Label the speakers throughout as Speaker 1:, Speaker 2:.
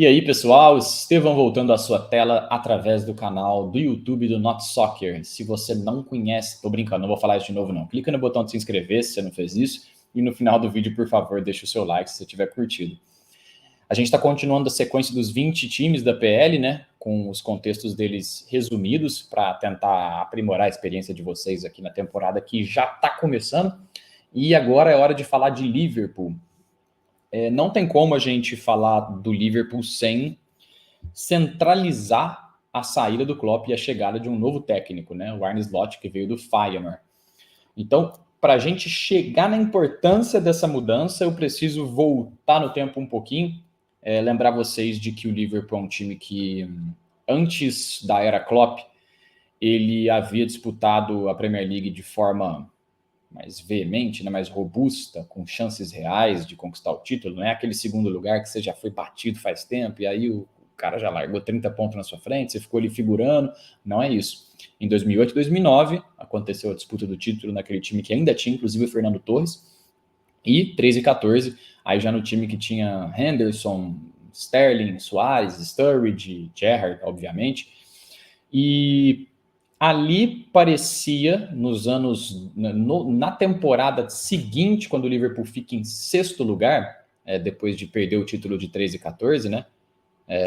Speaker 1: E aí, pessoal, Estevão voltando à sua tela através do canal do YouTube do Not Soccer. Se você não conhece, tô brincando, não vou falar isso de novo não. Clica no botão de se inscrever se você não fez isso e no final do vídeo, por favor, deixa o seu like se você tiver curtido. A gente está continuando a sequência dos 20 times da PL, né, com os contextos deles resumidos para tentar aprimorar a experiência de vocês aqui na temporada que já está começando. E agora é hora de falar de Liverpool. Não tem como a gente falar do Liverpool sem centralizar a saída do Klopp e a chegada de um novo técnico, né? O Arne Slot, que veio do Feyenoord. Então, para a gente chegar na importância dessa mudança, eu preciso voltar no tempo um pouquinho, lembrar vocês de que o Liverpool é um time que, antes da era Klopp, ele havia disputado a Premier League de forma mais veemente, né, mais robusta, com chances reais de conquistar o título. Não é aquele segundo lugar que você já foi batido faz tempo e aí o cara já largou 30 pontos na sua frente, você ficou ali figurando. Não é isso. Em 2008 e 2009 aconteceu a disputa do título naquele time que ainda tinha, inclusive, o Fernando Torres. E 13 e 14, aí já no time que tinha Henderson, Sterling, Suárez, Sturridge, Gerrard, obviamente. E ali parecia, nos anos, na temporada seguinte, quando o Liverpool fica em sexto lugar, depois de perder o título de 13 e 14, né?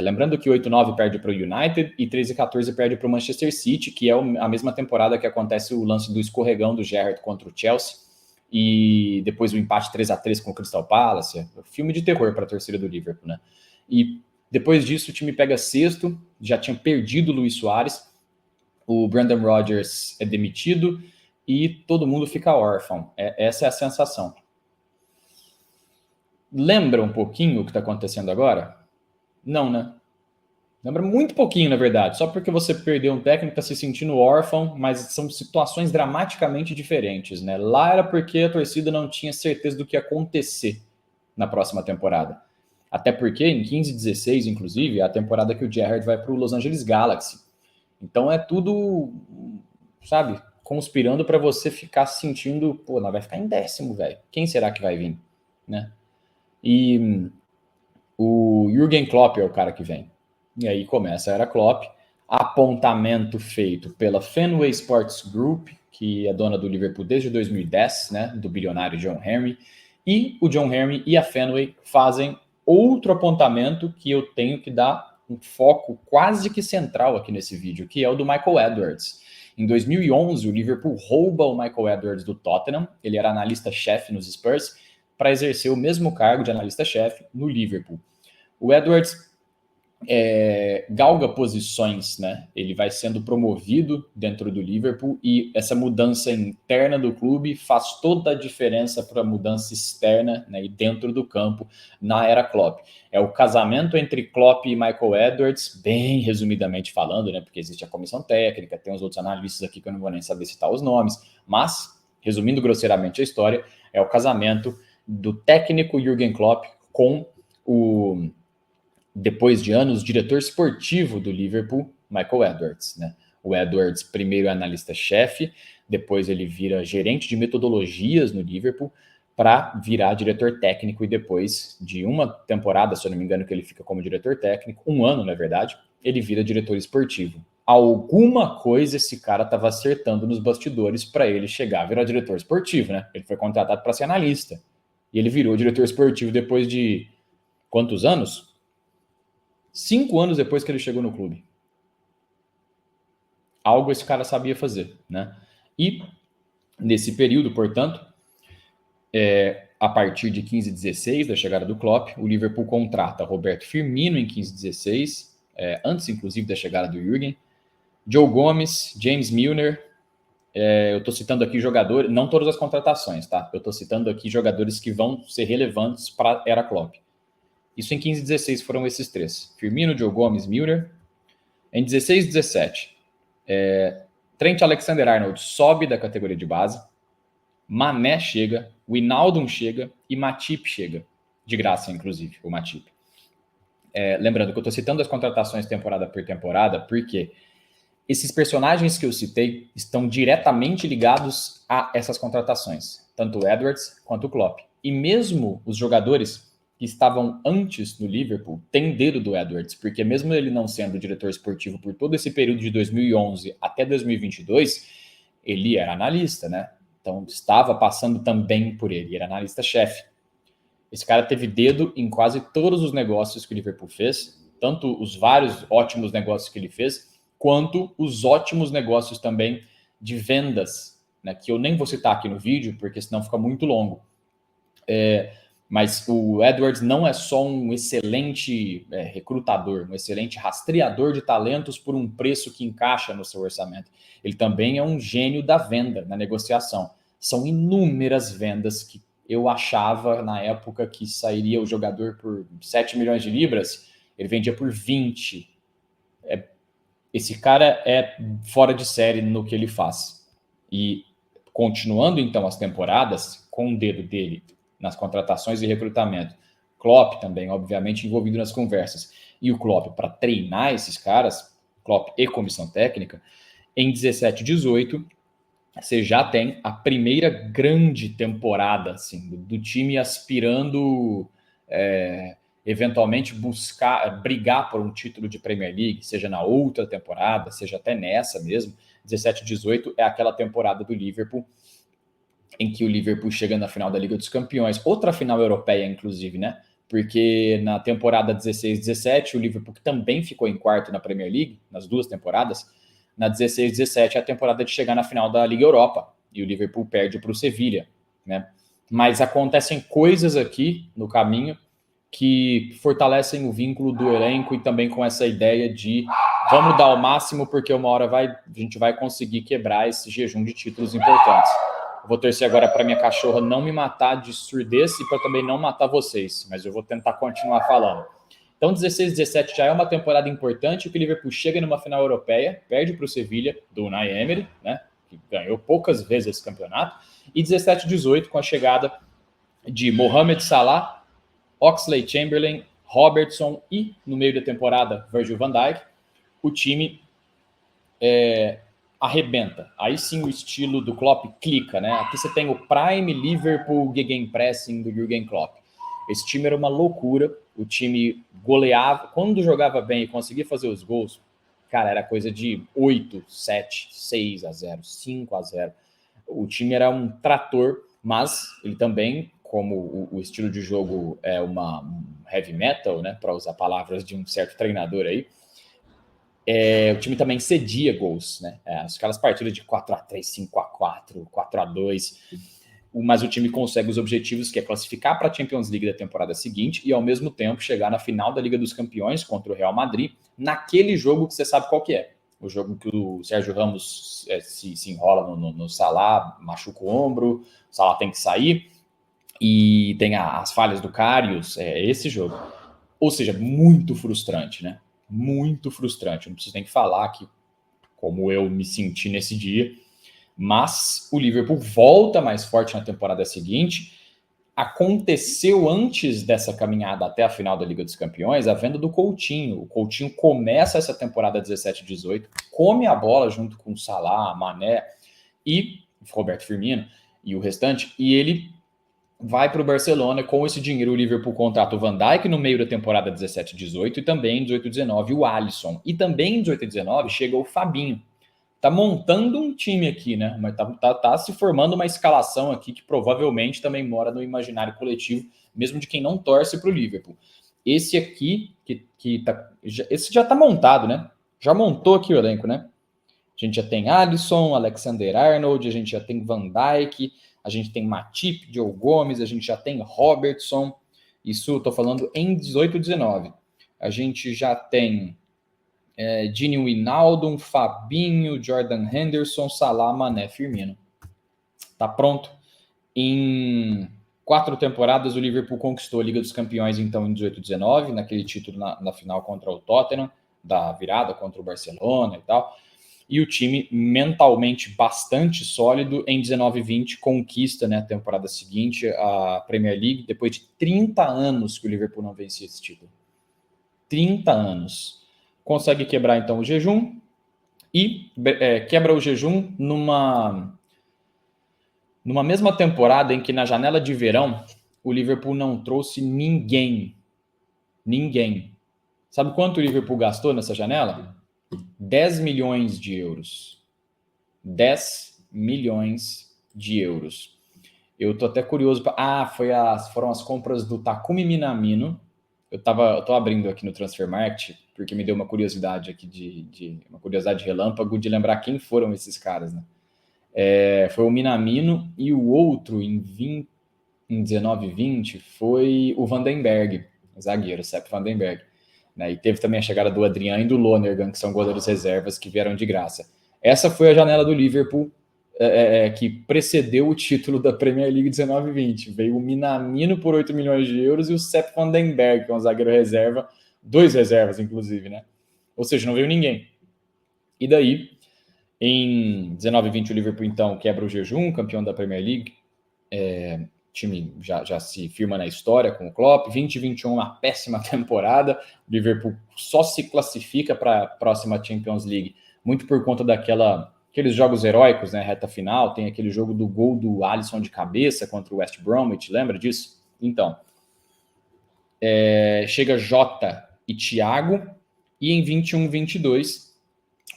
Speaker 1: Lembrando que 8-9 perde para o United e 13 e 14 perde para o Manchester City, que é a mesma temporada que acontece o lance do escorregão do Gerrard contra o Chelsea, e depois o empate 3-3 com o Crystal Palace. Filme de terror para a torcida do Liverpool, né? E depois disso o time pega sexto, já tinha perdido o Luis Suárez, o Brendan Rodgers é demitido e todo mundo fica órfão. Essa é a sensação. Lembra um pouquinho o que está acontecendo agora? Não, né? Lembra muito pouquinho, na verdade. Só porque você perdeu um técnico, está se sentindo órfão, mas são situações dramaticamente diferentes, né? Lá era porque a torcida não tinha certeza do que ia acontecer na próxima temporada. Até porque em 15 e 16, inclusive, é a temporada que o Gerrard vai para o Los Angeles Galaxy. Então é tudo, sabe, conspirando para você ficar sentindo, pô, não vai ficar em décimo, velho. Quem será que vai vir, né? E o Jürgen Klopp é o cara que vem. E aí começa a era Klopp, apontamento feito pela Fenway Sports Group, que é dona do Liverpool desde 2010, né, do bilionário John Henry, e o John Henry e a Fenway fazem outro apontamento que eu tenho que dar um foco quase que central aqui nesse vídeo, que é o do Michael Edwards. Em 2011, o Liverpool rouba o Michael Edwards do Tottenham, ele era analista-chefe nos Spurs, para exercer o mesmo cargo de analista-chefe no Liverpool. O Edwards galga posições, né? Ele vai sendo promovido dentro do Liverpool e essa mudança interna do clube faz toda a diferença para a mudança externa, né, e dentro do campo na era Klopp. É o casamento entre Klopp e Michael Edwards, bem resumidamente falando, né? Porque existe a comissão técnica, tem os outros analistas aqui que eu não vou nem saber citar os nomes, mas, resumindo grosseiramente a história, é o casamento do técnico Jürgen Klopp com o, depois de anos, diretor esportivo do Liverpool, Michael Edwards, né? O Edwards primeiro é analista-chefe, depois ele vira gerente de metodologias no Liverpool, para virar diretor técnico e depois de uma temporada, se eu não me engano, que ele fica como diretor técnico, um ano, na verdade, ele vira diretor esportivo. Alguma coisa esse cara estava acertando nos bastidores para ele chegar a virar diretor esportivo, né? Ele foi contratado para ser analista e ele virou diretor esportivo depois de quantos anos? 5 anos depois que ele chegou no clube. Algo esse cara sabia fazer, né? E nesse período, portanto, a partir de 15 e 16, da chegada do Klopp, o Liverpool contrata Roberto Firmino em 15 e 16, antes inclusive da chegada do Jürgen, Joe Gomes, James Milner. Eu estou citando aqui jogadores, não todas as contratações, tá? Eu estou citando aqui jogadores que vão ser relevantes para a era Klopp. Isso em 15 e 16 foram esses três: Firmino, Joe Gomes, Milner. Em 16 e 17, Trent Alexander-Arnold sobe da categoria de base, Mané chega, Wijnaldum chega e Matip chega. De graça, inclusive, o Matip. Lembrando que eu estou citando as contratações temporada por temporada, porque esses personagens que eu citei estão diretamente ligados a essas contratações, tanto o Edwards quanto o Klopp. E mesmo os jogadores que estavam antes no Liverpool têm dedo do Edwards, porque mesmo ele não sendo diretor esportivo por todo esse período de 2011 até 2022, ele era analista, né? Então estava passando também por ele, era analista-chefe. Esse cara teve dedo em quase todos os negócios que o Liverpool fez, tanto os vários ótimos negócios que ele fez, quanto os ótimos negócios também de vendas, né, que eu nem vou citar aqui no vídeo, porque senão fica muito longo. Mas o Edwards não é só um excelente recrutador, um excelente rastreador de talentos por um preço que encaixa no seu orçamento. Ele também é um gênio da venda, na negociação. São inúmeras vendas que eu achava na época que sairia o jogador por 7 milhões de libras, ele vendia por 20. Esse cara é fora de série no que ele faz. E continuando então as temporadas, com o dedo dele nas contratações e recrutamento, Klopp também, obviamente, envolvido nas conversas, e o Klopp para treinar esses caras, Klopp e comissão técnica, em 17 e 18, você já tem a primeira grande temporada assim, do time aspirando eventualmente brigar por um título de Premier League, seja na outra temporada, seja até nessa mesmo. 17 e 18 é aquela temporada do Liverpool em que o Liverpool chega na final da Liga dos Campeões, outra final europeia, inclusive, né? Porque na temporada 16-17, o Liverpool também ficou em quarto na Premier League, nas duas temporadas, na 16-17 é a temporada de chegar na final da Liga Europa, e o Liverpool perde para o Sevilla, né? Mas acontecem coisas aqui no caminho que fortalecem o vínculo do elenco e também com essa ideia de vamos dar o máximo porque uma hora a gente vai conseguir quebrar esse jejum de títulos importantes. Eu vou torcer agora para minha cachorra não me matar de surdez e para também não matar vocês, mas eu vou tentar continuar falando. Então, 16-17 já é uma temporada importante, que o Liverpool chega numa final europeia, perde para o Sevilla, do Unai Emery, né, que ganhou poucas vezes esse campeonato, e 17-18 com a chegada de Mohamed Salah, Oxlade-Chamberlain, Robertson e, no meio da temporada, Virgil van Dijk, o time arrebenta. Aí sim o estilo do Klopp clica, né? Aqui você tem o Prime Liverpool Gegenpressing do Jürgen Klopp. Esse time era uma loucura, o time goleava, quando jogava bem e conseguia fazer os gols, cara, era coisa de 8, 7, 6-0, 5-0. O time era um trator, mas ele também, como o estilo de jogo é um heavy metal, né, para usar palavras de um certo treinador aí, o time também cedia gols, né? Aquelas partidas de 4-3, 5-4, 4-2, mas o time consegue os objetivos, que é classificar para a Champions League da temporada seguinte e, ao mesmo tempo, chegar na final da Liga dos Campeões contra o Real Madrid, naquele jogo que você sabe qual que é. O jogo que o Sérgio Ramos se enrola no Salah, machuca o ombro, o Salah tem que sair, e tem as falhas do Karius, esse jogo. Ou seja, muito frustrante, né? Muito frustrante. Não preciso nem falar aqui como eu me senti nesse dia, mas o Liverpool volta mais forte na temporada seguinte. Aconteceu antes dessa caminhada até a final da Liga dos Campeões a venda do Coutinho. O Coutinho começa essa temporada 17-18, come a bola junto com o Salah, Mané e Roberto Firmino e o restante, e ele vai para o Barcelona. Com esse dinheiro, o Liverpool contrata o Van Dijk no meio da temporada 17-18 e também em 18-19 o Alisson. E também em 18-19 chega o Fabinho. Tá montando um time aqui, né? Mas tá se formando uma escalação aqui que provavelmente também mora no imaginário coletivo, mesmo de quem não torce para o Liverpool. Esse aqui, esse já tá montado, né? Já montou aqui o elenco, né? A gente já tem Alisson, Alexander-Arnold, a gente já tem Van Dijk, a gente tem Matip, Joe Gomes, a gente já tem Robertson. Isso estou falando em 18-19. A gente já tem Gini Wijnaldum, Fabinho, Jordan Henderson, Salah, Mané, Firmino. Tá pronto. Em 4 temporadas, o Liverpool conquistou a Liga dos Campeões, então, em 18-19, naquele título na final contra o Tottenham, da virada contra o Barcelona e tal. E o time mentalmente bastante sólido. Em 19-20 conquista, né, a temporada seguinte, a Premier League, depois de 30 anos que o Liverpool não vencia esse título. 30 anos. Consegue quebrar então o jejum e quebra o jejum numa mesma temporada em que, na janela de verão, o Liverpool não trouxe ninguém. Ninguém. Sabe quanto o Liverpool gastou nessa janela? 10 milhões de euros. 10 milhões de euros. Eu tô até curioso. Foram as compras do Takumi Minamino. Eu tô abrindo aqui no Transfer Market, porque me deu uma curiosidade aqui, uma curiosidade relâmpago de lembrar quem foram esses caras, né? Foi o Minamino e o outro em 19 e 20 foi o Vandenberg, zagueiro, Sepp Vandenberg. Né? E teve também a chegada do Adrian e do Lonergan, que são goleiros reservas que vieram de graça. Essa foi a janela do Liverpool que precedeu o título da Premier League 19 e 20. Veio o Minamino por 8 milhões de euros e o Sepp Vandenberg, que é um zagueiro reserva, 2 reservas, inclusive, né? Ou seja, não veio ninguém. E daí, em 19 e 20, o Liverpool, então, quebra o jejum, campeão da Premier League. O time já se firma na história com o Klopp. 20 e 21, uma péssima temporada. O Liverpool só se classifica para a próxima Champions League, muito por conta aqueles jogos heróicos, né, reta final. Tem aquele jogo do gol do Alisson de cabeça contra o West Bromwich, lembra disso? Então, chega Jota e Thiago, e em 21 22,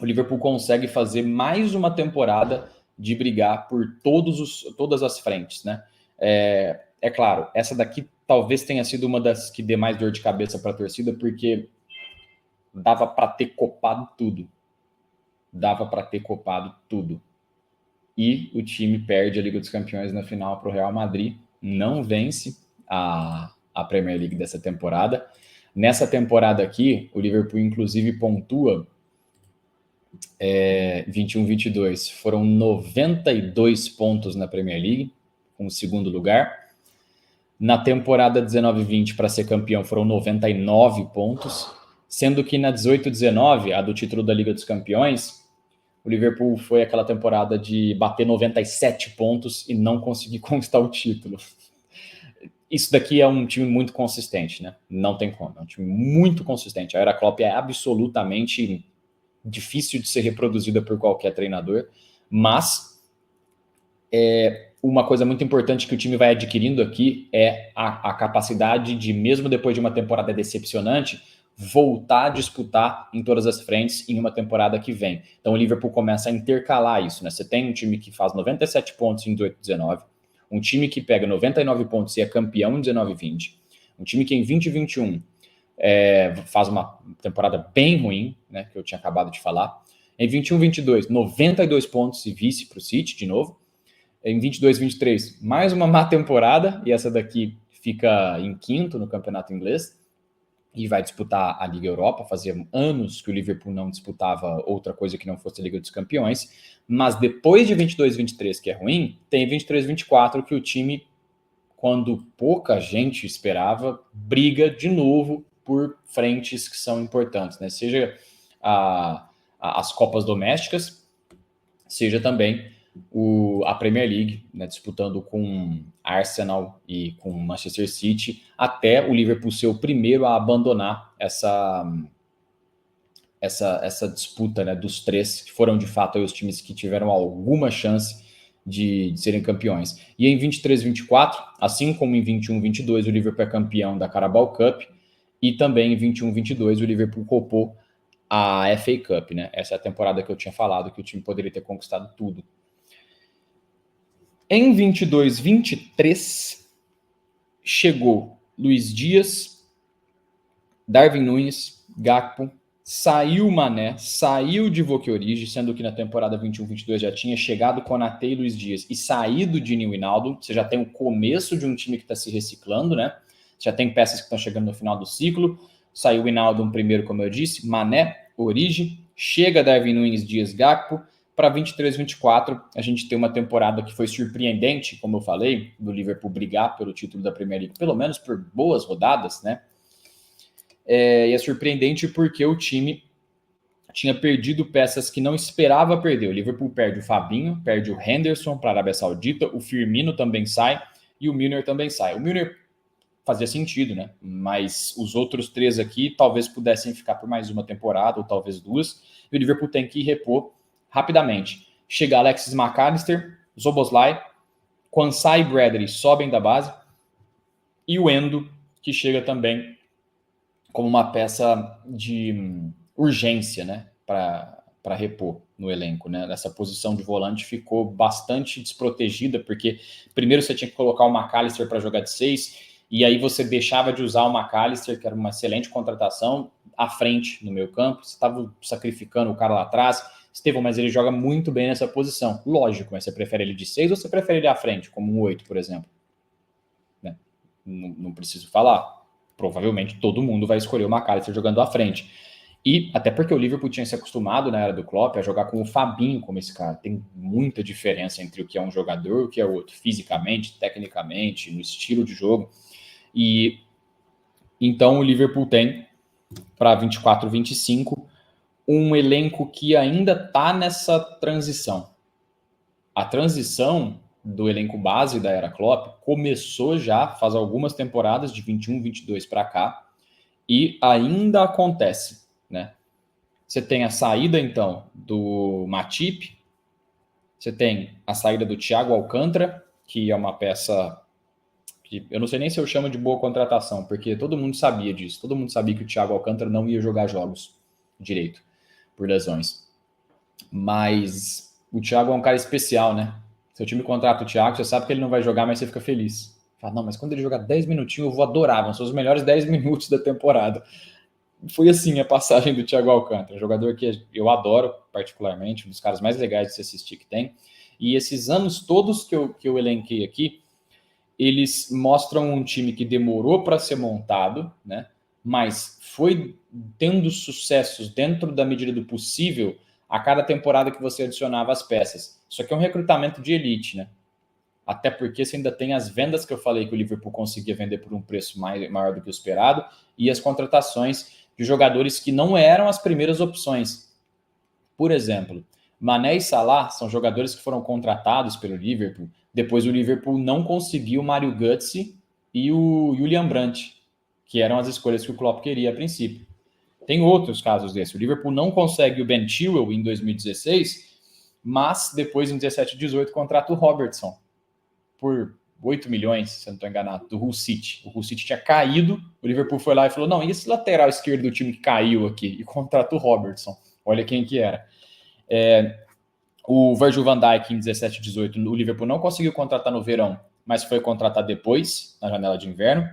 Speaker 1: o Liverpool consegue fazer mais uma temporada de brigar por todas as frentes, né? É claro, essa daqui talvez tenha sido uma das que dê mais dor de cabeça para a torcida, porque dava para ter copado tudo. E o time perde a Liga dos Campeões na final para o Real Madrid, não vence a Premier League dessa temporada. Nessa temporada aqui, o Liverpool inclusive pontua 21-22. Foram 92 pontos na Premier League, com o segundo lugar. Na temporada 19-20, para ser campeão, foram 99 pontos, sendo que na 18-19, a do título da Liga dos Campeões, o Liverpool foi aquela temporada de bater 97 pontos e não conseguir conquistar o título. Isso daqui é um time muito consistente, né? Não tem como, é um time muito consistente. A era Klopp é absolutamente difícil de ser reproduzida por qualquer treinador, mas uma coisa muito importante que o time vai adquirindo aqui é a capacidade de, mesmo depois de uma temporada decepcionante, voltar a disputar em todas as frentes em uma temporada que vem. Então o Liverpool começa a intercalar isso, né? Você tem um time que faz 97 pontos em 18-19, um time que pega 99 pontos e é campeão em 19-20, um time que em 20-21 faz uma temporada bem ruim, né, que eu tinha acabado de falar. Em 21-22, 92 pontos e vice para o City, de novo. Em 22-23, mais uma má temporada, e essa daqui fica em quinto no campeonato inglês, e vai disputar a Liga Europa. Fazia anos que o Liverpool não disputava outra coisa que não fosse a Liga dos Campeões, mas depois de 22-23, que é ruim, tem 23-24, que o time, quando pouca gente esperava, briga de novo por frentes que são importantes, né? Seja as Copas domésticas, seja também a Premier League, né? Disputando com Arsenal e com Manchester City, até o Liverpool ser o primeiro a abandonar essa disputa, né, dos três, que foram de fato os times que tiveram alguma chance de serem campeões. E em 23-24, assim como em 21-22, o Liverpool é campeão da Carabao Cup, e também em 21-22 o Liverpool copou a FA Cup, né? Essa é a temporada que eu tinha falado que o time poderia ter conquistado tudo. Em 22-23 chegou Luiz Dias, Darwin Núñez, Gakpo, saiu Mané, saiu Divock Origi, sendo que na temporada 21-22 já tinha chegado Konaté e Luiz Dias e saído Gini Wijnaldum. Você já tem o começo de um time que está se reciclando, né? Já tem peças que estão chegando no final do ciclo. Saiu Wijnaldum primeiro, como eu disse, Mané, Origi, chega Darwin Núñez, Dias, Gakpo. Para 23-24, a gente tem uma temporada que foi surpreendente, como eu falei, do Liverpool brigar pelo título da Premier League, pelo menos por boas rodadas, né? E é surpreendente porque o time tinha perdido peças que não esperava perder. O Liverpool perde o Fabinho, perde o Henderson para a Arábia Saudita, o Firmino também sai e o Milner também sai. O Milner fazia sentido, né? Mas os outros três aqui talvez pudessem ficar por mais uma temporada ou talvez duas. E o Liverpool tem que repor rapidamente. Chega Alexis McAllister, Szoboszlai, Quansah e Bradley sobem da base. e o Endo, que chega também como uma peça de urgência, né, para repor no elenco, né? Essa posição de volante ficou bastante desprotegida, porque primeiro você tinha que colocar o McAllister para jogar de 6, e aí você deixava de usar o McAllister, que era uma excelente contratação, à frente no meio campo, você estava sacrificando o cara lá atrás. Estevão, mas ele joga muito bem nessa posição. Lógico, mas você prefere ele de 6 ou você prefere ele à frente, como um 8, por exemplo? Né? Não preciso falar. Provavelmente todo mundo vai escolher o McAllister jogando à frente. E até porque o Liverpool tinha se acostumado na era do Klopp a jogar com o Fabinho como esse cara. Tem muita diferença entre o que é um jogador e o que é o outro, fisicamente, tecnicamente, no estilo de jogo. E então o Liverpool tem para 24-25 um elenco que ainda está nessa transição. A transição do elenco base da era Klopp começou já faz algumas temporadas, de 21-22 para cá, e ainda acontece, né? Você tem a saída, então, do Matip, você tem a saída do Thiago Alcântara, que é uma peça que eu não sei nem se eu chamo de boa contratação, porque todo mundo sabia disso, todo mundo sabia que o Thiago Alcântara não ia jogar jogos direito, por lesões. Mas o Thiago é um cara especial, né? Seu time contrata o Thiago, você sabe que ele não vai jogar, mas você fica feliz. Fala, não, mas quando ele jogar 10 minutinhos, eu vou adorar, vão ser os melhores 10 minutos da temporada. Foi assim a passagem do Thiago Alcântara, jogador que eu adoro particularmente, um dos caras mais legais de se assistir que tem. E esses anos todos que eu elenquei aqui, eles mostram um time que demorou para ser montado, né? Mas foi tendo sucessos dentro da medida do possível a cada temporada que você adicionava as peças. Isso aqui é um recrutamento de elite, né? Até porque você ainda tem as vendas que eu falei que o Liverpool conseguia vender por um preço maior do que o esperado, e as contratações de jogadores que não eram as primeiras opções. Por exemplo, Mané e Salah são jogadores que foram contratados pelo Liverpool. Depois o Liverpool não conseguiu o Mario Götze e o Julian Brandt, que eram as escolhas que o Klopp queria a princípio. Tem outros casos desse. O Liverpool não consegue o Ben Chilwell em 2016, mas depois, em 17 e 18, contrata o Robertson por 8 milhões, se eu não estou enganado, do Hull City. O Hull City tinha caído, o Liverpool foi lá e falou, não, e esse lateral esquerdo do time que caiu aqui? E contrata o Robertson. Olha quem que era. O Virgil van Dijk, em 17 e 18, o Liverpool não conseguiu contratar no verão, mas foi contratar depois, na janela de inverno.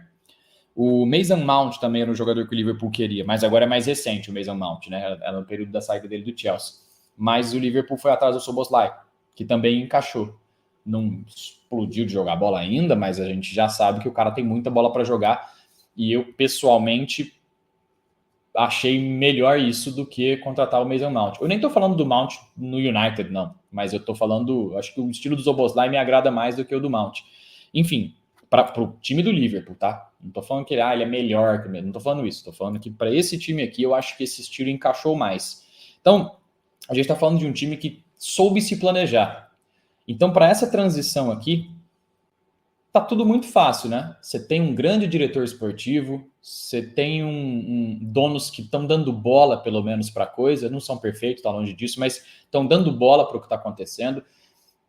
Speaker 1: O Mason Mount também era um jogador que o Liverpool queria, mas agora é mais recente o Mason Mount, né? Era no período da saída dele do Chelsea. Mas o Liverpool foi atrás do Szoboszlai, que também encaixou. Não explodiu de jogar bola ainda, mas a gente já sabe que o cara tem muita bola para jogar. E eu, pessoalmente, achei melhor isso do que contratar o Mason Mount. Eu nem tô falando do Mount no United, não. Mas eu tô falando... Acho que o estilo do Szoboszlai me agrada mais do que o do Mount. Enfim, para o time do Liverpool, tá? Não tô falando que ele é melhor que ele. Não tô falando isso. Tô falando que para esse time aqui, eu acho que esse estilo encaixou mais. Então, a gente tá falando de um time que soube se planejar. Então, para essa transição aqui, tá tudo muito fácil, né? Você tem um grande diretor esportivo, você tem donos que estão dando bola, pelo menos, para a coisa, não são perfeitos, tá longe disso, mas estão dando bola para o que está acontecendo,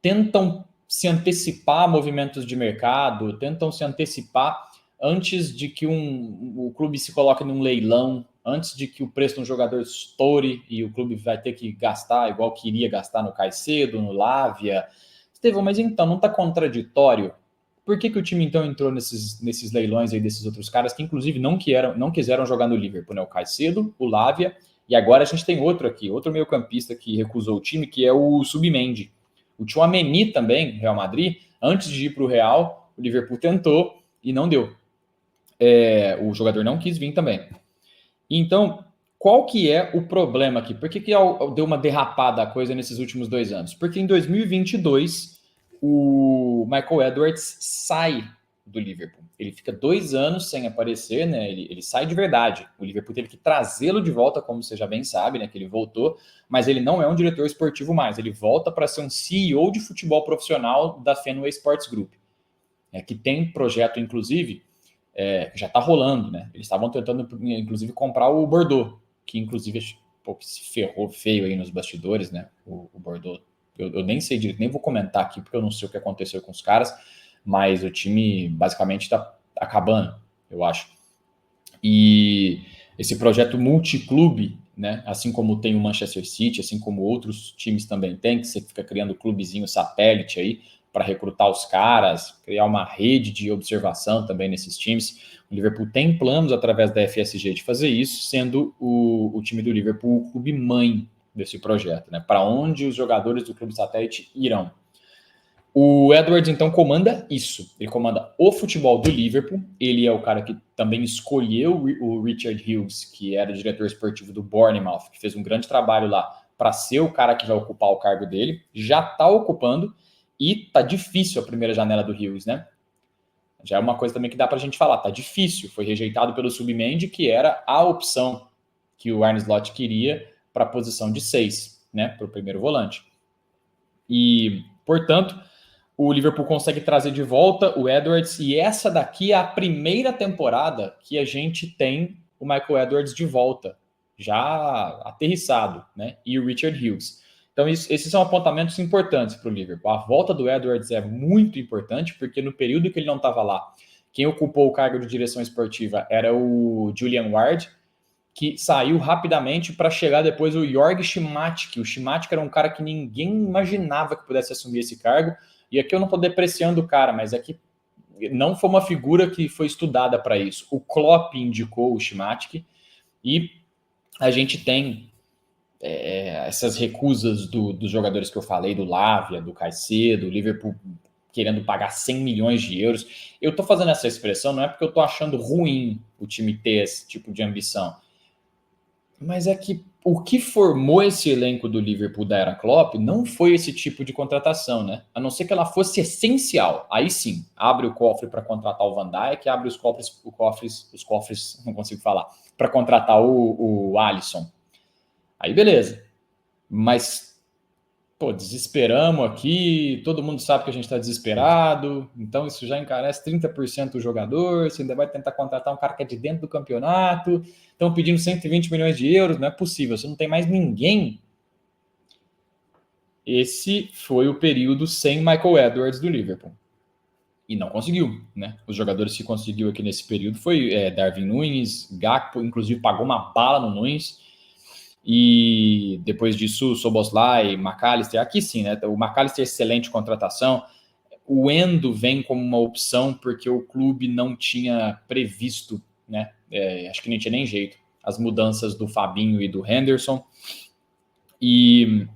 Speaker 1: tentam se antecipar a movimentos de mercado, tentam se antecipar antes de que o clube se coloque num leilão, antes de que o preço de um jogador estoure e o clube vai ter que gastar igual queria gastar no Caicedo, no Lavia. Estevão, mas então, não está contraditório? Por que o time então entrou nesses leilões aí desses outros caras que inclusive não quiseram jogar no Liverpool, né? O Caicedo, o Lavia, e agora a gente tem outro aqui, outro meio-campista que recusou o time, que é o Subimendi. O Tchouaméni também, Real Madrid, antes de ir para o Real, o Liverpool tentou e não deu. O jogador não quis vir também. Então, qual que é o problema aqui? Por que deu uma derrapada a coisa nesses últimos 2 anos? Porque em 2022, o Michael Edwards sai do Liverpool. Ele fica 2 anos sem aparecer, né? Ele sai de verdade. O Liverpool teve que trazê-lo de volta, como você já bem sabe, né? Que ele voltou, mas ele não é um diretor esportivo mais. Ele volta para ser um CEO de futebol profissional da Fenway Sports Group, que tem projeto, inclusive, já está rolando, né? Eles estavam tentando, inclusive, comprar o Bordeaux, que, inclusive, se ferrou feio aí nos bastidores, né? O Bordeaux, eu nem sei direito, nem vou comentar aqui, porque eu não sei o que aconteceu com os caras, mas o time, basicamente, está acabando, eu acho. E esse projeto multiclube, né, assim como tem o Manchester City, assim como outros times também têm, que você fica criando clubezinho satélite aí para recrutar os caras, criar uma rede de observação também nesses times. O Liverpool tem planos através da FSG de fazer isso, sendo o time do Liverpool o clube mãe desse projeto, né, para onde os jogadores do clube satélite irão. O Edwards, então, comanda isso. Ele comanda o futebol do Liverpool. Ele é o cara que também escolheu o Richard Hughes, que era o diretor esportivo do Bournemouth, que fez um grande trabalho lá para ser o cara que vai ocupar o cargo dele. Já está ocupando e tá difícil a primeira janela do Hughes, né? Já é uma coisa também que dá para a gente falar. Tá difícil. Foi rejeitado pelo Submendi, que era a opção que o Arne Slot queria para a posição de 6, né? Para o primeiro volante. E, portanto, o Liverpool consegue trazer de volta o Edwards, e essa daqui é a primeira temporada que a gente tem o Michael Edwards de volta, já aterrissado, né? E o Richard Hughes. Então, esses são apontamentos importantes para o Liverpool. A volta do Edwards é muito importante, porque no período que ele não estava lá, quem ocupou o cargo de direção esportiva era o Julian Ward, que saiu rapidamente para chegar depois o Jörg Schimatic. O Schimatic era um cara que ninguém imaginava que pudesse assumir esse cargo. E aqui eu não estou depreciando o cara, mas é que não foi uma figura que foi estudada para isso. O Klopp indicou o Schimatic e a gente tem essas recusas dos jogadores que eu falei, do Lavia, do Caicedo, o Liverpool querendo pagar 100 milhões de euros. Eu estou fazendo essa expressão não é porque eu estou achando ruim o time ter esse tipo de ambição, mas é que o que formou esse elenco do Liverpool da era Klopp não foi esse tipo de contratação, né? A não ser que ela fosse essencial. Aí sim, abre o cofre para contratar o Van Dijk, abre os cofres, não consigo falar, para contratar o Alisson. Aí beleza. Mas pô, desesperamos aqui, todo mundo sabe que a gente está desesperado, então isso já encarece 30% do jogador, você ainda vai tentar contratar um cara que é de dentro do campeonato, estão pedindo 120 milhões de euros, não é possível, você não tem mais ninguém. Esse foi o período sem Michael Edwards do Liverpool. E não conseguiu, né? Os jogadores que conseguiu aqui nesse período foi Darwin Núñez, Gakpo, inclusive pagou uma bala no Núñez. E depois disso, Szoboszlai, McAllister, aqui sim, né? O McAllister, excelente contratação. O Endo vem como uma opção porque o clube não tinha previsto, né? Acho que nem tinha nem jeito, as mudanças do Fabinho e do Henderson. E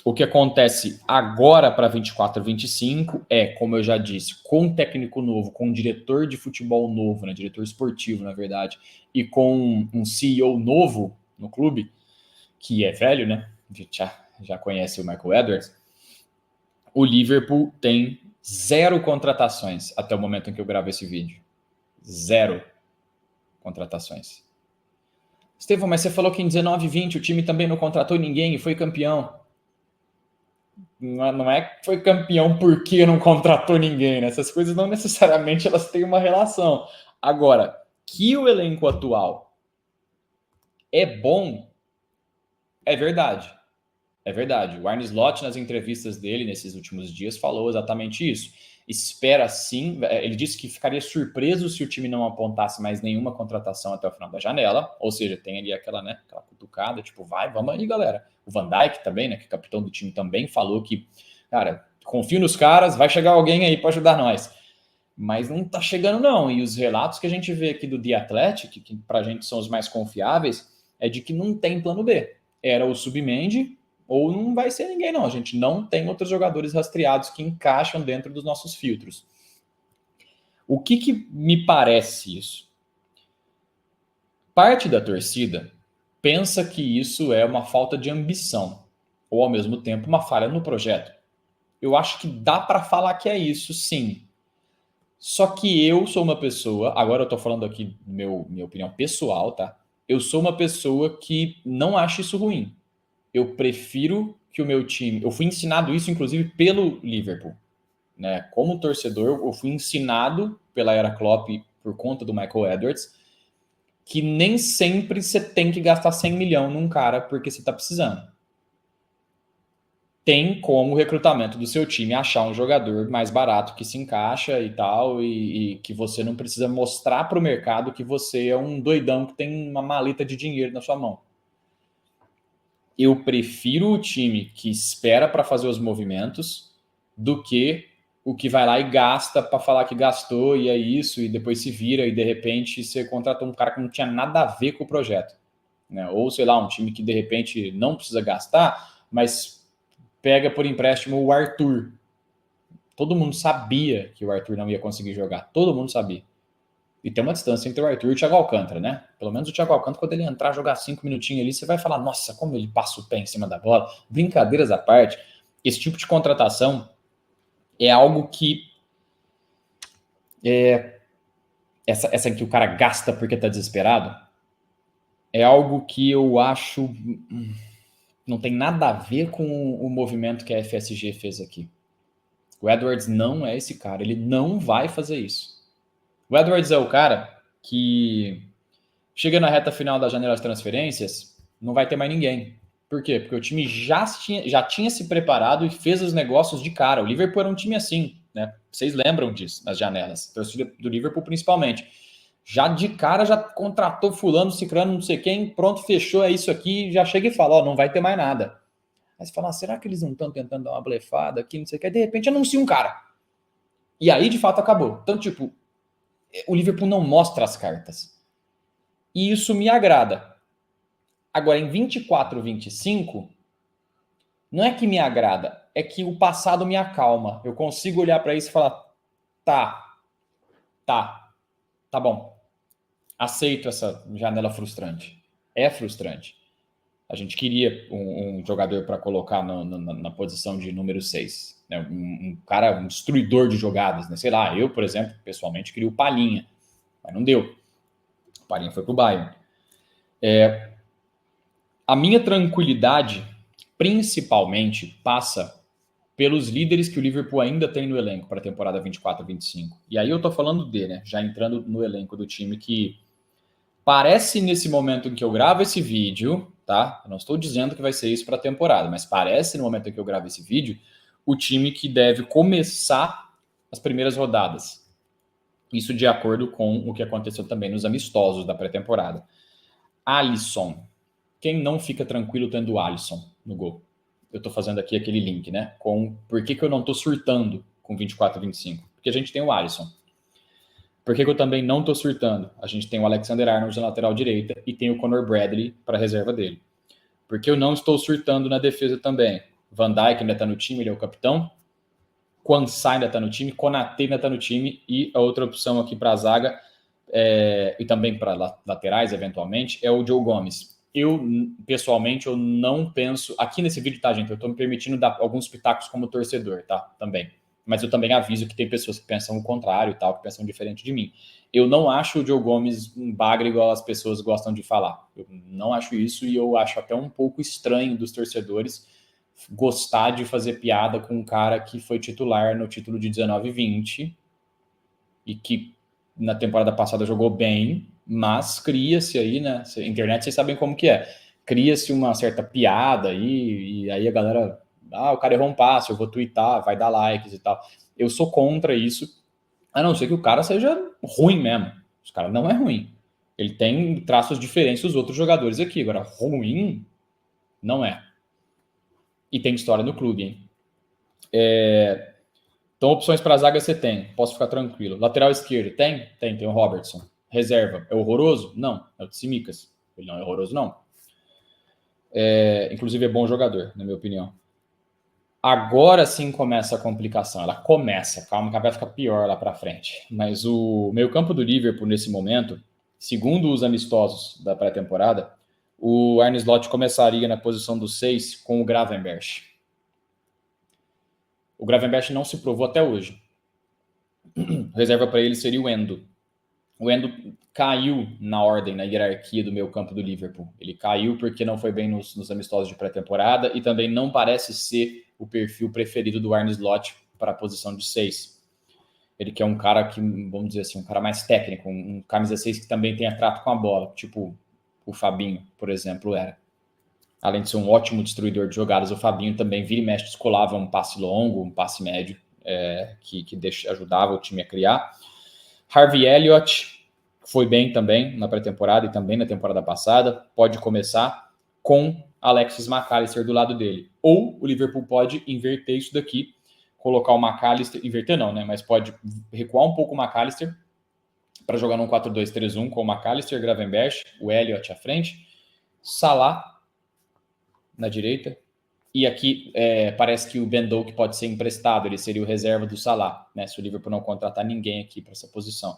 Speaker 1: o que acontece agora para 24 e 25 é, como eu já disse, com um técnico novo, com um diretor de futebol novo, né? Diretor esportivo, na verdade, e com um CEO novo no clube, que é velho, né? A gente já conhece o Michael Edwards. O Liverpool tem 0 contratações até o momento em que eu gravo esse vídeo. 0 contratações. Estevão, mas você falou que em 19 e 20 o time também não contratou ninguém e foi campeão. Não é que foi campeão porque não contratou ninguém, né? Essas coisas não necessariamente elas têm uma relação. Agora, que o elenco atual é bom, é verdade. É verdade. O Arne Slot, nas entrevistas dele nesses últimos dias, falou exatamente isso. Espera sim, ele disse que ficaria surpreso se o time não apontasse mais nenhuma contratação até o final da janela, ou seja, tem ali aquela cutucada, tipo, vamos aí, galera. O Van Dijk também, né, que é capitão do time, também falou que, cara, confio nos caras, vai chegar alguém aí para ajudar nós. Mas não tá chegando não, e os relatos que a gente vê aqui do The Athletic, que pra gente são os mais confiáveis, é de que não tem plano B. Era o Submendi, ou não vai ser ninguém, não. A gente não tem outros jogadores rastreados que encaixam dentro dos nossos filtros. O que me parece isso? Parte da torcida pensa que isso é uma falta de ambição, ou ao mesmo tempo uma falha no projeto. Eu acho que dá para falar que é isso, sim. Só que eu sou uma pessoa, agora eu tô falando aqui minha opinião pessoal, tá? Eu sou uma pessoa que não acha isso ruim. Eu prefiro que o meu time. Eu fui ensinado isso, inclusive, pelo Liverpool. Né? Como torcedor, eu fui ensinado pela era Klopp, por conta do Michael Edwards, que nem sempre você tem que gastar 100 milhões num cara porque você tá precisando. tem como o recrutamento do seu time achar um jogador mais barato que se encaixa e tal, e que você não precisa mostrar para o mercado que você é um doidão que tem uma maleta de dinheiro na sua mão. Eu prefiro o time que espera para fazer os movimentos do que o que vai lá e gasta para falar que gastou e é isso, e depois se vira e de repente você contratou um cara que não tinha nada a ver com o projeto. Né? Ou, sei lá, um time que de repente não precisa gastar, mas pega por empréstimo o Arthur. Todo mundo sabia que o Arthur não ia conseguir jogar. Todo mundo sabia. E tem uma distância entre o Arthur e o Thiago Alcântara, né? Pelo menos o Thiago Alcântara, quando ele entrar, jogar 5 minutinhos ali, você vai falar, nossa, como ele passa o pé em cima da bola. Brincadeiras à parte, esse tipo de contratação é algo que essa que o cara gasta porque tá desesperado, é algo que eu acho não tem nada a ver com o movimento que a FSG fez aqui. O Edwards não é esse cara, ele não vai fazer isso. O Edwards é o cara que chega na reta final da janela de transferências, não vai ter mais ninguém. Por quê? Porque o time já tinha se preparado e fez os negócios de cara. O Liverpool era um time assim, né? Vocês lembram disso nas janelas, torcida do Liverpool principalmente. Já de cara já contratou fulano, ciclano, não sei quem, pronto, fechou, é isso aqui, já chega e fala, ó, não vai ter mais nada. Aí você fala, será que eles não estão tentando dar uma blefada aqui, não sei o que, de repente anuncia um cara. E aí, de fato, acabou. Então, tipo, o Liverpool não mostra as cartas. E isso me agrada. Agora, em 24, 25, não é que me agrada, é que o passado me acalma. Eu consigo olhar para isso e falar, tá bom. Aceito essa janela frustrante. É frustrante. A gente queria um jogador para colocar na posição de número 6. Né? Um cara, um destruidor de jogadas. Né? Sei lá, eu, por exemplo, pessoalmente, queria o Palhinha. Mas não deu. O Palhinha foi pro Bayern. A minha tranquilidade, principalmente, passa pelos líderes que o Liverpool ainda tem no elenco para a temporada 24-25. E aí eu tô falando né? Já entrando no elenco do time que parece nesse momento em que eu gravo esse vídeo, tá? Eu não estou dizendo que vai ser isso para a temporada, mas parece no momento em que eu gravo esse vídeo o time que deve começar as primeiras rodadas. Isso de acordo com o que aconteceu também nos amistosos da pré-temporada. Alisson. Quem não fica tranquilo tendo o Alisson no gol? Eu tô fazendo aqui aquele link, né? Com por que eu não tô surtando com 24-25? Porque a gente tem o Alisson. Por que eu também não tô surtando? A gente tem o Alexander Arnold na lateral direita e tem o Conor Bradley para reserva dele. Porque eu não estou surtando na defesa também. Van Dijk ainda tá no time, ele é o capitão. Quansah ainda tá no time, Konaté ainda tá no time e a outra opção aqui para a zaga e também para laterais, eventualmente, é o Joe Gomes. Eu, pessoalmente, eu não penso... Aqui nesse vídeo, tá, gente? Eu tô me permitindo dar alguns pitacos como torcedor, tá? Também. Mas eu também aviso que tem pessoas que pensam o contrário e tal, que pensam diferente de mim. Eu não acho o Joe Gomes um bagre igual as pessoas gostam de falar. Eu não acho isso e eu acho até um pouco estranho dos torcedores gostar de fazer piada com um cara que foi titular no título de 19-20 e que na temporada passada jogou bem, mas cria-se aí, né? Internet, vocês sabem como que é. Cria-se uma certa piada aí, e aí a galera... o cara errou um passe, eu vou twittar, vai dar likes e tal. Eu sou contra isso, a não ser que o cara seja ruim mesmo. O cara não é ruim. Ele tem traços diferentes dos outros jogadores aqui. Agora, ruim, não é. E tem história no clube, hein? Então, opções para a zaga você tem. Posso ficar tranquilo. Lateral esquerdo, tem? Tem o Robertson. Reserva, é horroroso? Não. É o Tsimikas. Ele não é horroroso, não. Inclusive, é bom jogador, na minha opinião. Agora sim começa a complicação. Ela começa, calma que ela vai ficar pior lá para frente. Mas o meio-campo do Liverpool, nesse momento, segundo os amistosos da pré-temporada, o Arne Slot começaria na posição do 6 com o Gravenberch. O Gravenberch não se provou até hoje. Reserva para ele seria o Endo. O Endo caiu na ordem, na hierarquia do meio campo do Liverpool. Ele caiu porque não foi bem nos amistosos de pré-temporada e também não parece ser o perfil preferido do Arne Slot para a posição de 6. Ele que é um cara que, vamos dizer assim, um cara mais técnico, um camisa 6 que também tem trato com a bola, tipo o Fabinho, por exemplo, era. Além de ser um ótimo destruidor de jogadas, o Fabinho também vira e mexe, descolava um passe longo, um passe médio, que ajudava o time a criar. Harvey Elliott foi bem também na pré-temporada e também na temporada passada. Pode começar com Alexis McAllister do lado dele. Ou o Liverpool pode inverter isso daqui, colocar o McAllister, inverter não, né? Mas pode recuar um pouco o McAllister para jogar num 4-2-3-1 com o McAllister, Gravenberch, o Elliott à frente, Salah na direita. E aqui parece que o Ben Doak pode ser emprestado, ele seria o reserva do Salah, né? Se o Liverpool não contratar ninguém aqui para essa posição,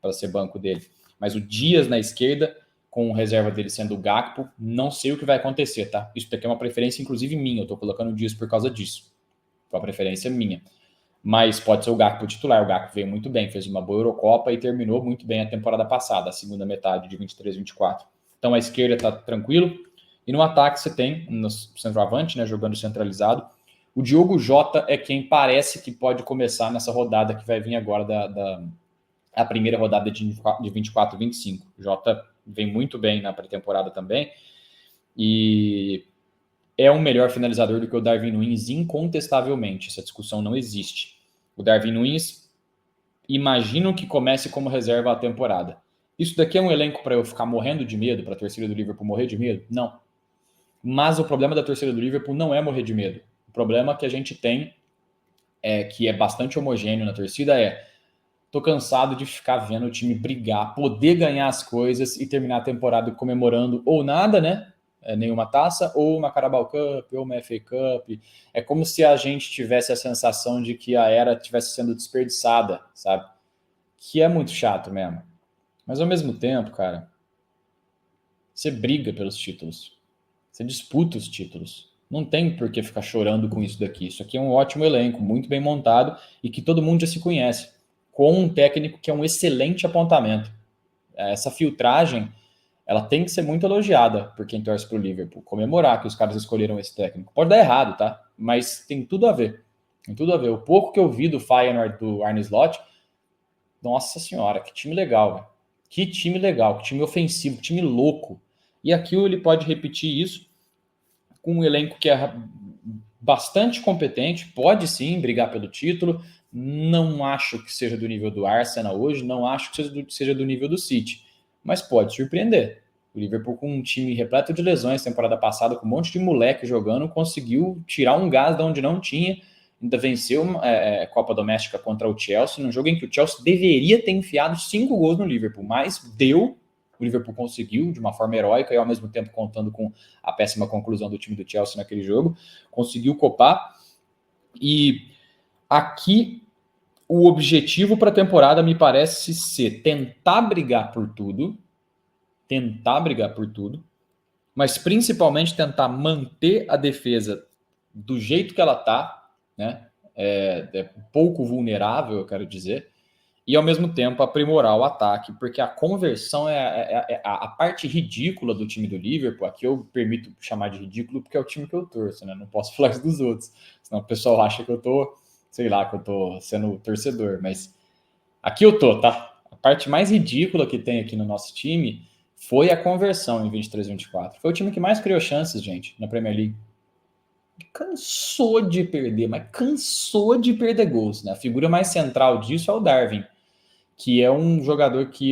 Speaker 1: para ser banco dele. Mas o Dias na esquerda, com o reserva dele sendo o Gakpo, não sei o que vai acontecer, tá? Isso daqui é uma preferência, inclusive, minha. Eu tô colocando o Dias por causa disso. Foi uma preferência minha. Mas pode ser o Gakpo titular. O Gakpo veio muito bem, fez uma boa Eurocopa e terminou muito bem a temporada passada, a segunda metade de 23-24. Então a esquerda tá tranquilo. E no ataque você tem, no centroavante, né, jogando centralizado, o Diogo Jota é quem parece que pode começar nessa rodada que vai vir agora a primeira rodada de 24-25. Jota vem muito bem na pré-temporada também e é um melhor finalizador do que o Darwin Núñez, incontestavelmente. Essa discussão não existe. O Darwin Núñez, imagino que comece como reserva a temporada. Isso daqui é um elenco para eu ficar morrendo de medo, para a torcida do Liverpool morrer de medo? Não. Mas o problema da torcida do Liverpool não é morrer de medo. O problema que a gente tem, que é bastante homogêneo na torcida, tô cansado de ficar vendo o time brigar, poder ganhar as coisas e terminar a temporada comemorando ou nada, né? Nenhuma taça, ou uma Carabao Cup, ou uma FA Cup. É como se a gente tivesse a sensação de que a era estivesse sendo desperdiçada, sabe? Que é muito chato mesmo. Mas ao mesmo tempo, cara, você briga pelos títulos. Você disputa os títulos. Não tem por que ficar chorando com isso daqui. Isso aqui é um ótimo elenco, muito bem montado e que todo mundo já se conhece. Com um técnico que é um excelente apontamento. Essa filtragem, ela tem que ser muito elogiada por quem torce para o Liverpool. Comemorar que os caras escolheram esse técnico. Pode dar errado, tá? Mas tem tudo a ver. Tem tudo a ver. O pouco que eu vi do Feyenoord, do Arne Slot, nossa senhora, que time legal, velho. Que time legal, que time ofensivo, que time louco. E aqui ele pode repetir isso com um elenco que é bastante competente, pode sim brigar pelo título. Não acho que seja do nível do Arsenal hoje, não acho que seja do nível do City, mas pode surpreender. O Liverpool, com um time repleto de lesões, temporada passada, com um monte de moleque jogando, conseguiu tirar um gás de onde não tinha. Ainda venceu Copa Doméstica contra o Chelsea, num jogo em que o Chelsea deveria ter enfiado 5 gols no Liverpool, mas deu. O Liverpool conseguiu de uma forma heróica e ao mesmo tempo contando com a péssima conclusão do time do Chelsea naquele jogo, conseguiu copar. E aqui o objetivo para a temporada me parece ser tentar brigar por tudo, mas principalmente tentar manter a defesa do jeito que ela tá, né? Pouco vulnerável, eu quero dizer, e ao mesmo tempo aprimorar o ataque, porque a conversão é a parte ridícula do time do Liverpool. Aqui eu permito chamar de ridículo porque é o time que eu torço, né? Não posso falar isso dos outros, senão o pessoal acha que eu tô, sei lá, que eu tô sendo torcedor, mas aqui eu tô, tá? A parte mais ridícula que tem aqui no nosso time foi a conversão em 23-24. Foi o time que mais criou chances, gente, na Premier League. Cansou de perder, mas cansou de perder gols, né? A figura mais central disso é o Darwin, que é um jogador que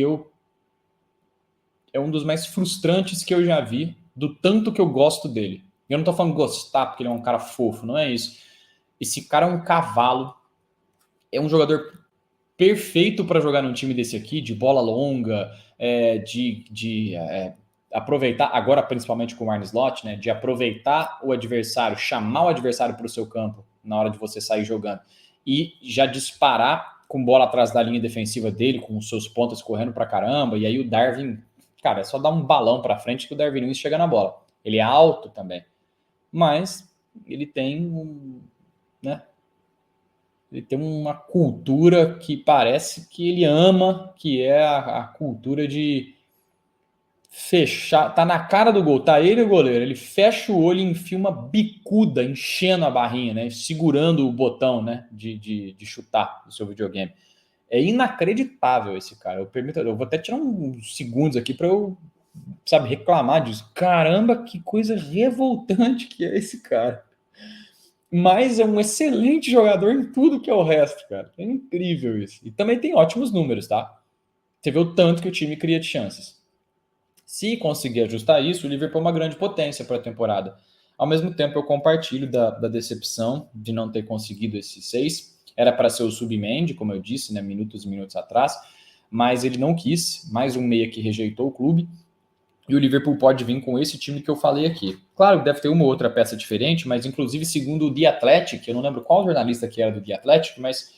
Speaker 1: é um dos mais frustrantes que eu já vi, do tanto que eu gosto dele. Eu não tô falando gostar porque ele é um cara fofo, não é isso. Esse cara é um cavalo, é um jogador perfeito para jogar num time desse aqui, de bola longa, de aproveitar, agora principalmente com o Arne Slot, né, de aproveitar o adversário, chamar o adversário para o seu campo na hora de você sair jogando e já disparar com bola atrás da linha defensiva dele, com os seus pontas correndo para caramba, e aí o Darwin, cara, é só dar um balão para frente que o Darwin Núñez chega na bola. Ele é alto também, mas ele tem né, ele tem uma cultura que parece que ele ama, que é a cultura de fechar. Tá na cara do gol, tá ele e o goleiro. Ele fecha o olho e enfia uma bicuda, enchendo a barrinha, né? Segurando o botão, né? De chutar do seu videogame. É inacreditável esse cara. Eu vou até tirar uns segundos aqui para eu sabe, reclamar disso. Caramba, que coisa revoltante que é esse cara. Mas é um excelente jogador em tudo que é o resto, cara. É incrível isso. E também tem ótimos números, tá? Você vê o tanto que o time cria de chances. Se conseguir ajustar isso, o Liverpool é uma grande potência para a temporada. Ao mesmo tempo, eu compartilho da decepção de não ter conseguido esses 6. Era para ser o Subimendi, como eu disse, né, minutos e minutos atrás, mas ele não quis. Mais um meia que rejeitou o clube. E o Liverpool pode vir com esse time que eu falei aqui. Claro, deve ter uma ou outra peça diferente, mas inclusive segundo o The Athletic, eu não lembro qual jornalista que era do The Athletic, mas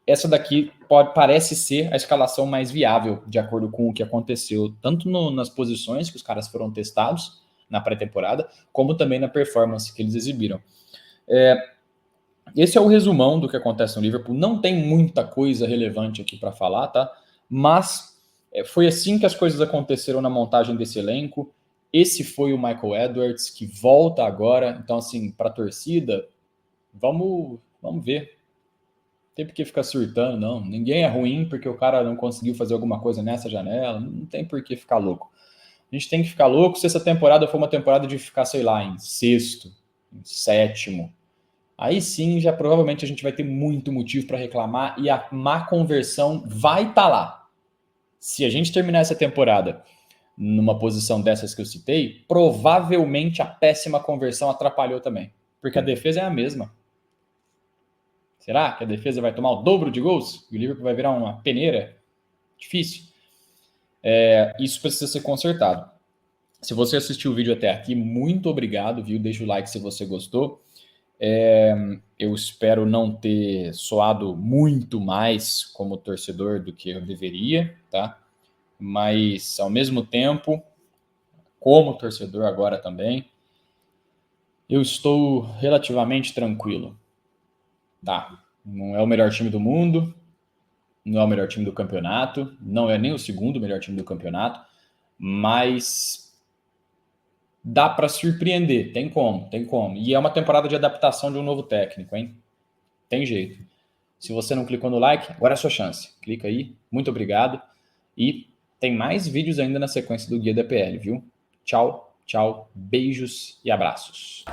Speaker 1: essa daqui parece ser a escalação mais viável, de acordo com o que aconteceu, tanto nas posições que os caras foram testados na pré-temporada, como também na performance que eles exibiram. Esse é o resumão do que acontece no Liverpool. Não tem muita coisa relevante aqui para falar, tá? Mas foi assim que as coisas aconteceram na montagem desse elenco. Esse foi o Michael Edwards, que volta agora. Então, assim, para a torcida, vamos ver. Não tem por que ficar surtando, não. Ninguém é ruim porque o cara não conseguiu fazer alguma coisa nessa janela. Não tem por que ficar louco. A gente tem que ficar louco se essa temporada for uma temporada de ficar, sei lá, em sexto, em sétimo. Aí sim, já provavelmente a gente vai ter muito motivo para reclamar e a má conversão vai estar lá. Se a gente terminar essa temporada numa posição dessas que eu citei, provavelmente a péssima conversão atrapalhou também. Porque a defesa é a mesma. Será que a defesa vai tomar o dobro de gols? E o Liverpool vai virar uma peneira? Difícil. Isso precisa ser consertado. Se você assistiu o vídeo até aqui, muito obrigado, viu? Deixa o like se você gostou. Eu espero não ter soado muito mais como torcedor do que eu deveria, tá? Mas, ao mesmo tempo, como torcedor agora também, eu estou relativamente tranquilo. Tá, não é o melhor time do mundo, não é o melhor time do campeonato, não é nem o segundo melhor time do campeonato, mas dá para surpreender, tem como. E é uma temporada de adaptação de um novo técnico, hein? Tem jeito. Se você não clicou no like, agora é a sua chance. Clica aí, muito obrigado. E tem mais vídeos ainda na sequência do Guia da PL, viu? Tchau, beijos e abraços.